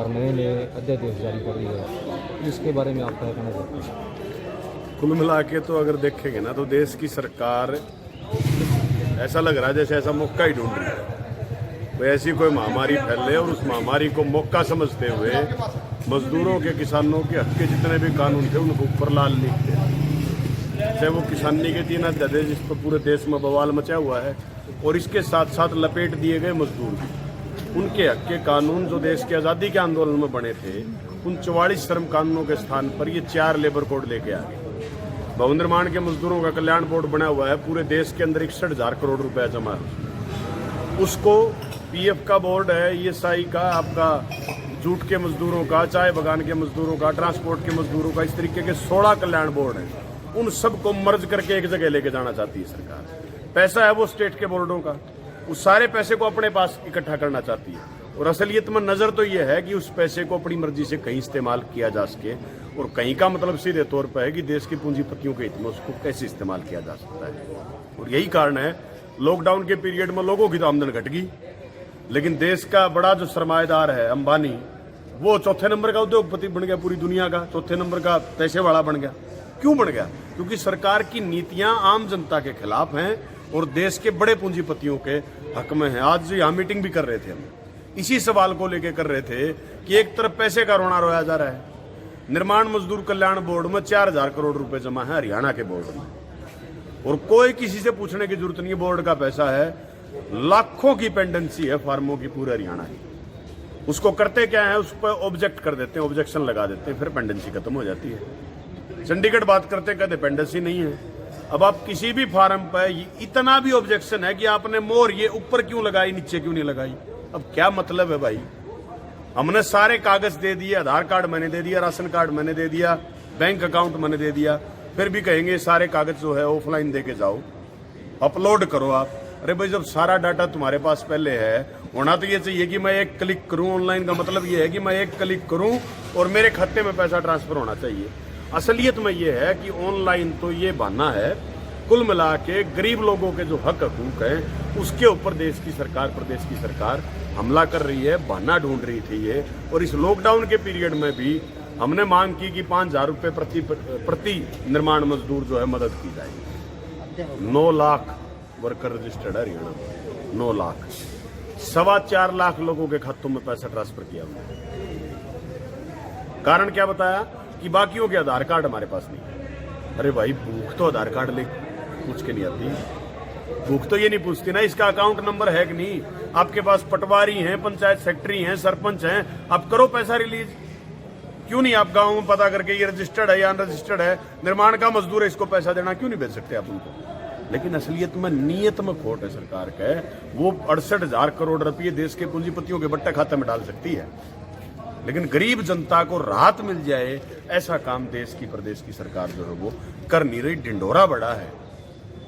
सरकार नए नए अध्यादेश जारी कर रही है, इसके बारे में आप क्या कहना चाहते हैं? कुल मिला के तो अगर देखेंगे ना तो देश की सरकार ऐसा लग रहा है जैसे ऐसा मौका ही ढूंढ रही है। तो ऐसी कोई महामारी फैले और उस महामारी को मौका समझते हुए मजदूरों के, किसानों के हक के जितने भी कानून थे उनको ऊपर लाल लिखते हैं। चाहे वो किसानी के 3 अध्यादेश जिस पर पूरे देश में बवाल मचा हुआ है, और इसके साथ साथ लपेट दिए गए मजदूर भी, उनके हक के कानून जो देश की आज़ादी के आंदोलन में बने थे, उन 44 श्रम कानूनों के स्थान पर ये 4 लेबर कोड लेके आ गए। भवन निर्माण के मजदूरों का कल्याण बोर्ड बना हुआ है, पूरे देश के अंदर 61,000 करोड़ रुपया जमा है। उसको पीएफ का बोर्ड है, ईएसआई का, आपका जूट के मजदूरों का, चाय बगान के मजदूरों का, ट्रांसपोर्ट के मजदूरों का, इस तरीके के 16 कल्याण बोर्ड हैं। उन सबको मर्ज करके एक जगह लेके जाना चाहती है सरकार। पैसा है वो स्टेट के बोर्डों का, उस सारे पैसे को अपने पास इकट्ठा करना चाहती है। और असलियत में नजर तो ये है कि उस पैसे को अपनी मर्जी से कहीं इस्तेमाल किया जा सके, और कहीं का मतलब सीधे तौर पर है कि देश की पूंजीपतियों के हित में उसको कैसे इस्तेमाल किया जा सकता है। और यही कारण है लॉकडाउन के पीरियड में लोगों की तो आमदन घट गई, लेकिन देश का बड़ा जो सरमाएदार है अंबानी, वो चौथे नंबर का उद्योगपति बन गया, पूरी दुनिया का चौथे नंबर का पैसे वाला बन गया। क्यों बन गया? क्योंकि सरकार की नीतियां आम जनता के खिलाफ हैं और देश के बड़े पूंजीपतियों के हक में हैं। आज यहाँ मीटिंग भी कर रहे थे, हम इसी सवाल को लेकर कर रहे थे कि एक तरफ पैसे का रोना रोया जा रहा है, निर्माण मजदूर कल्याण बोर्ड में 4,000 करोड़ रुपए जमा है हरियाणा के बोर्ड में, और कोई किसी से पूछने की जरूरत नहीं, बोर्ड का पैसा है, लाखों की पेंडेंसी है फार्मों की पूरे हरियाणा की। उसको करते क्या है, उस पर ऑब्जेक्ट कर देते हैं, ऑब्जेक्शन लगा देते हैं, फिर पेंडेंसी खत्म हो जाती है। चंडीगढ़ बात करते कहते पेंडेंसी नहीं है। अब आप किसी भी फार्म पर इतना भी ऑब्जेक्शन है कि आपने मोहर ये ऊपर क्यों लगाई, नीचे क्यों नहीं लगाई। अब क्या मतलब है भाई? हमने सारे कागज दे दिए, आधार कार्ड मैंने दे दिया, राशन कार्ड मैंने दे दिया, बैंक अकाउंट मैंने दे दिया, फिर भी कहेंगे सारे कागज जो है ऑफलाइन दे के जाओ, अपलोड करो आप। अरे भाई, जब सारा डाटा तुम्हारे पास पहले है, होना तो ये चाहिए कि मैं एक क्लिक करूं। ऑनलाइन का मतलब ये है कि मैं एक क्लिक करूं और मेरे खाते में पैसा ट्रांसफर होना चाहिए। असलियत में ये है कि ऑनलाइन तो ये बहाना है। कुल मिला के गरीब लोगों के जो हक हकूक हैं उसके ऊपर देश की सरकार, प्रदेश की सरकार हमला कर रही है, बहाना ढूंढ रही थी ये। और इस लॉकडाउन के पीरियड में भी हमने मांग की कि 5,000 रुपये प्रति निर्माण मजदूर जो है मदद की जाए। 9 लाख वर्कर रजिस्टर्ड है हरियाणा में, 9 लाख, 4.25 लाख लोगों के खातों में पैसा ट्रांसफर किया हमने। कारण क्या बताया कि बाकियों के आधार कार्ड हमारे पास नहीं। अरे भाई, भूख तो आधार कार्ड ले पूछ के नहीं आती, भूख तो ये नहीं पूछती ना इसका अकाउंट नंबर है कि नहीं। आपके पास पटवारी हैं, पंचायत सेक्रेटरी हैं, सरपंच हैं, आप करो पैसा रिलीज। क्यों नहीं आप गांव में पता करके ये रजिस्टर्ड है या अनरजिस्टर्ड है, निर्माण का मजदूर है, इसको पैसा देना क्यों नहीं भेज सकते आप उनको? लेकिन असलियत में नीयत में खोट है सरकार का। वो 68,000 करोड़ रुपये देश के पूंजीपतियों के बट्टे खाते में डाल सकती है, लेकिन गरीब जनता को राहत मिल जाए ऐसा काम देश की, प्रदेश की सरकार जो है वो कर नहीं रही। ढिंडोरा बड़ा है,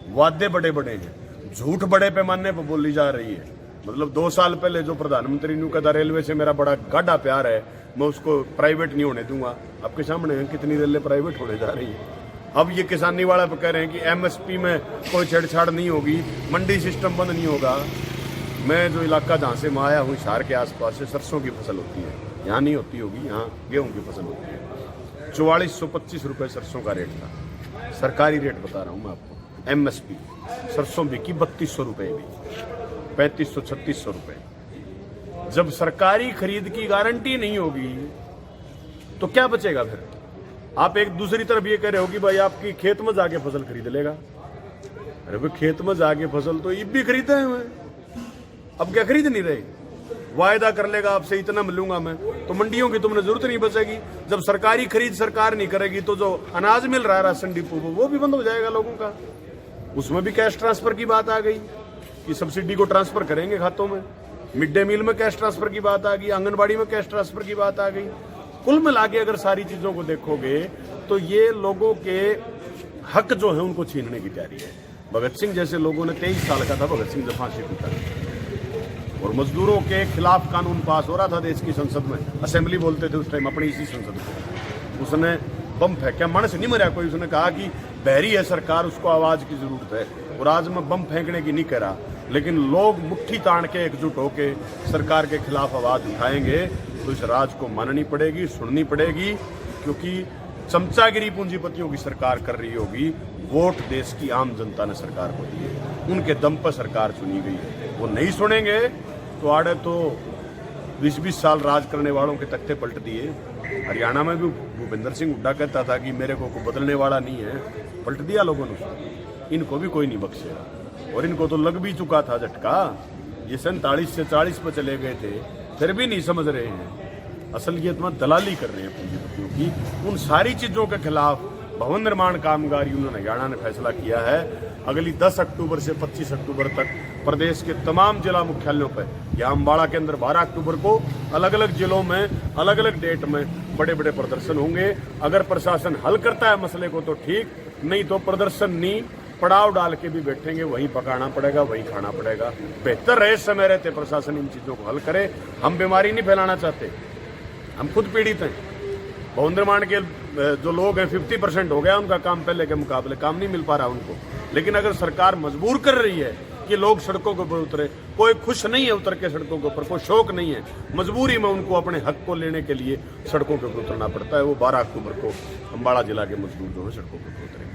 वादे बड़े बड़े हैं, झूठ बड़े पैमाने पर बोली जा रही है। मतलब 2 साल पहले जो प्रधानमंत्री ने कहा रेलवे से मेरा बड़ा गाढ़ा प्यार है, मैं उसको प्राइवेट नहीं होने दूंगा। आपके सामने है कितनी रेलें प्राइवेट होने जा रही है। अब ये किसानी वाला पर कह रहे हैं कि एमएसपी में कोई छेड़छाड़ नहीं होगी, मंडी सिस्टम बंद नहीं होगा। मैं जो इलाका जहाँ से मैं आया हूँ, शहर के आसपास से सरसों की फसल होती है, यहाँ नहीं होती होगी, यहाँ गेहूं की फसल होती है। 4425 रुपये सरसों का रेट था, सरकारी रेट बता रहा हूँ मैं आपको। एमएसपी सरसों बिकी 3200 रुपये भी, 3500-3600 रुपये। जब सरकारी खरीद की गारंटी नहीं होगी तो क्या बचेगा फिर? आप एक दूसरी तरफ ये कह रहे हो कि भाई आपकी खेत में जाके फसल खरीद लेगा। अरे भाई, खेत में जाके फसल तो ईब भी खरीदे हैं, अब क्या खरीद नहीं रहे? वायदा कर लेगा आपसे इतना मिलूंगा मैं, तो मंडियों की तुमने जरूरत नहीं बचेगी। जब सरकारी खरीद सरकार नहीं करेगी तो जो अनाज मिल रहा है राशन डिपो वो भी बंद हो जाएगा लोगों का। उसमें भी कैश ट्रांसफर की बात आ गई कि सब्सिडी को ट्रांसफर करेंगे खातों में। मिड डे मील में कैश ट्रांसफर की बात आ गई, आंगनबाड़ी में कैश ट्रांसफर की बात आ गई। कुल मिला के अगर सारी चीजों को देखोगे तो ये लोगों के हक जो है उनको छीनने की तैयारी है। भगत सिंह जैसे लोगों ने 23 साल का था भगत सिंह जब फांसी पीटा, और मजदूरों के खिलाफ कानून पास हो रहा था देश की संसद में, असेंबली बोलते थे उस टाइम अपनी इसी संसद को। उसने बम फेंका, मन से नहीं मरा कोई, उसने कहा कि बहरी है सरकार, उसको आवाज की जरूरत है। और आज मैं बम फेंकने की नहीं कह रहा, लेकिन लोग मुट्ठी तान के एकजुट होके सरकार के खिलाफ आवाज उठाएंगे तो इस राज को माननी पड़ेगी, सुननी पड़ेगी, क्योंकि चमचागिरी पूंजीपतियों की सरकार कर रही होगी। वोट देश की आम जनता ने सरकार को दिए, उनके दम पर सरकार चुनी गई है। वो नहीं सुनेंगे तो आड़े तो 20-20 साल राज करने वालों के तख्ते पलट दिए। हरियाणा में भी भूपेंद्र सिंह हुड्डा कहता था कि मेरे को बदलने वाला नहीं है, पलट दिया लोगों ने। इनको भी कोई नहीं बख्शेगा, और इनको तो लग भी चुका था झटका। ये 47 से 40 पर चले गए थे, फिर भी नहीं समझ रहे हैं। असलियत में दलाली कर रहे हैं पूंजीपतियों की। उन सारी चीजों के खिलाफ भवन निर्माण कामगार यूनियन हरियाणा ने फैसला किया है, अगली 10 अक्टूबर से 25 अक्टूबर तक प्रदेश के तमाम जिला मुख्यालयों पर, या अम्बाड़ा के अंदर 12 अक्टूबर को अलग अलग जिलों में अलग अलग डेट में बड़े बड़े प्रदर्शन होंगे। अगर प्रशासन हल करता है मसले को तो ठीक, नहीं तो प्रदर्शन नहीं, पड़ाव डाल के भी बैठेंगे, वहीं पकाना पड़ेगा, वहीं खाना पड़ेगा। बेहतर रहे समय रहते प्रशासन इन चीजों को हल करे। हम बीमारी नहीं फैलाना चाहते, हम खुद पीड़ित हैं। भवन निर्माण के जो लोग हैं 50% हो गया उनका काम, पहले के मुकाबले काम नहीं मिल पा रहा उनको। लेकिन अगर सरकार मजबूर कर रही है कि लोग सड़कों के ऊपर उतरे, कोई खुश नहीं है उतर के सड़कों के ऊपर, कोई शौक नहीं है, मजबूरी में उनको अपने हक को लेने के लिए सड़कों के ऊपर उतरना पड़ता है। वो 12 अक्टूबर को अम्बाड़ा जिला के मजदूर जो है सड़कों के ऊपर उतरेंगे।